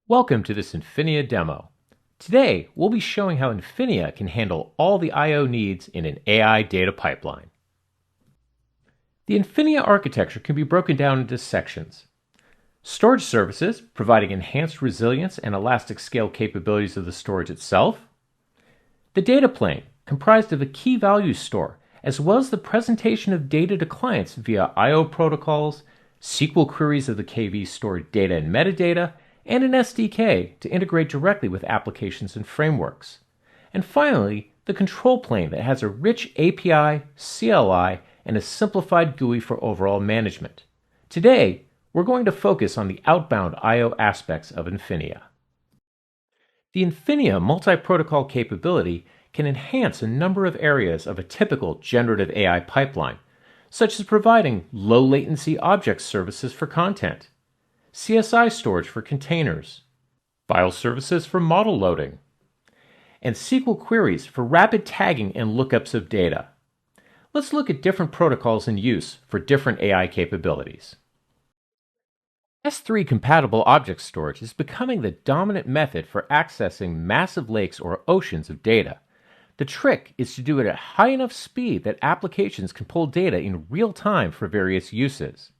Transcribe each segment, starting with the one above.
Welcome to this Infinia demo. Today, we'll be showing how Infinia can handle all the I/O needs in an AI data pipeline. The Infinia architecture can be broken down into sections. Storage services, providing enhanced resilience and elastic scale capabilities of the storage itself. The data plane, comprised of a key value store, as well as the presentation of data to clients via I/O protocols, SQL queries of the KV stored data and metadata, and an SDK to integrate directly with applications and frameworks. And finally, the control plane that has a rich API, CLI, and a simplified GUI for overall management. Today, we're going to focus on the outbound I/O aspects of Infinia. The Infinia multi-protocol capability can enhance a number of areas of a typical generative AI pipeline, such as providing low-latency object services for content, CSI storage for containers, file services for model loading, and SQL queries for rapid tagging and lookups of data. Let's look at different protocols in use for different AI capabilities. S3 compatible object storage is becoming the dominant method for accessing massive lakes or oceans of data. The trick is to do it at high enough speed that applications can pull data in real time for various uses.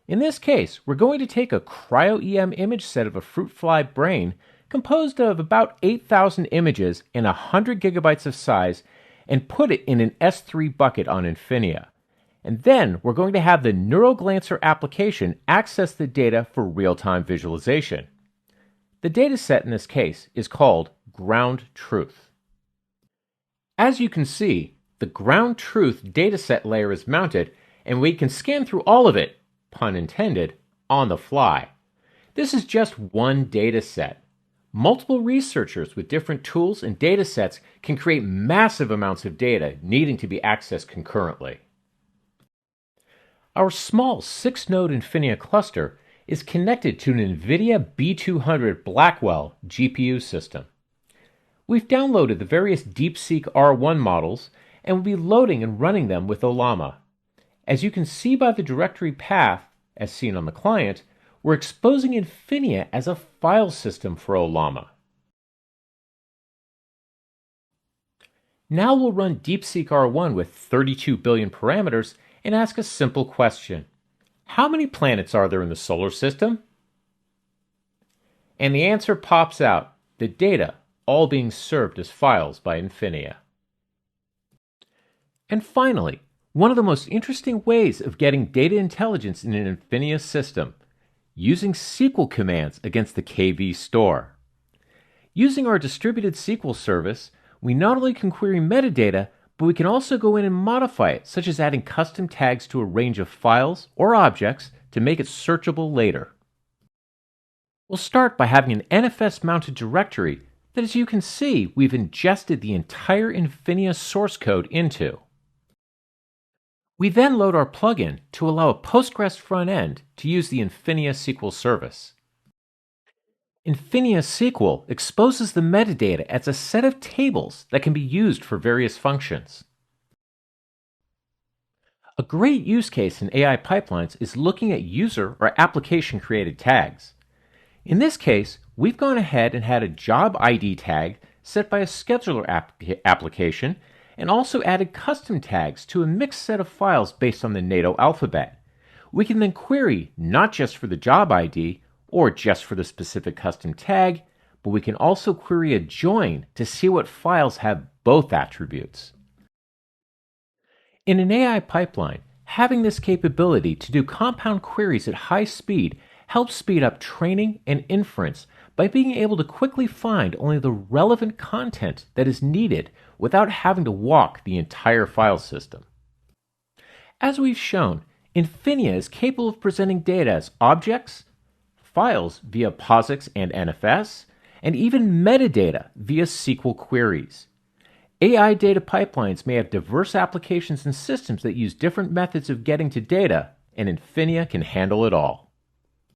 In this case, we're going to take a cryo-EM image set of a fruit fly brain composed of about 8,000 images in 100 gigabytes of size and put it in an S3 bucket on Infinia. And then we're going to have the NeuroGlancer application access the data for real-time visualization. The dataset in this case is called ground truth. As you can see, the ground truth dataset layer is mounted, and we can scan through all of it, pun intended, on the fly. This is just one data set. Multiple researchers with different tools and data sets can create massive amounts of data needing to be accessed concurrently. Our small 6-node Infinia cluster is connected to an NVIDIA B200 Blackwell GPU system. We've downloaded the various DeepSeek R1 models and will be loading and running them with Ollama. As you can see by the directory path, as seen on the client, we're exposing Infinia as a file system for Ollama. Now we'll run DeepSeek R1 with 32 billion parameters and ask a simple question. How many planets are there in the solar system? And the answer pops out, the data all being served as files by Infinia. And finally, one of the most interesting ways of getting data intelligence in an Infinia system, using SQL commands against the KV store. Using our distributed SQL service, we not only can query metadata, but we can also go in and modify it, such as adding custom tags to a range of files or objects to make it searchable later. We'll start by having an NFS-mounted directory that, as you can see, we've ingested the entire Infinia source code into. We then load our plugin to allow a Postgres front end to use the Infinia SQL service. Infinia SQL exposes the metadata as a set of tables that can be used for various functions. A great use case in AI pipelines is looking at user or application-created tags. In this case, we've gone ahead and had a job ID tag set by a scheduler application and also added custom tags to a mixed set of files based on the NATO alphabet. We can then query not just for the job ID or just for the specific custom tag, but we can also query a join to see what files have both attributes. In an AI pipeline, having this capability to do compound queries at high speed helps speed up training and inference by being able to quickly find only the relevant content that is needed without having to walk the entire file system. As we've shown, Infinia is capable of presenting data as objects, files via POSIX and NFS, and even metadata via SQL queries. AI data pipelines may have diverse applications and systems that use different methods of getting to data, and Infinia can handle it all.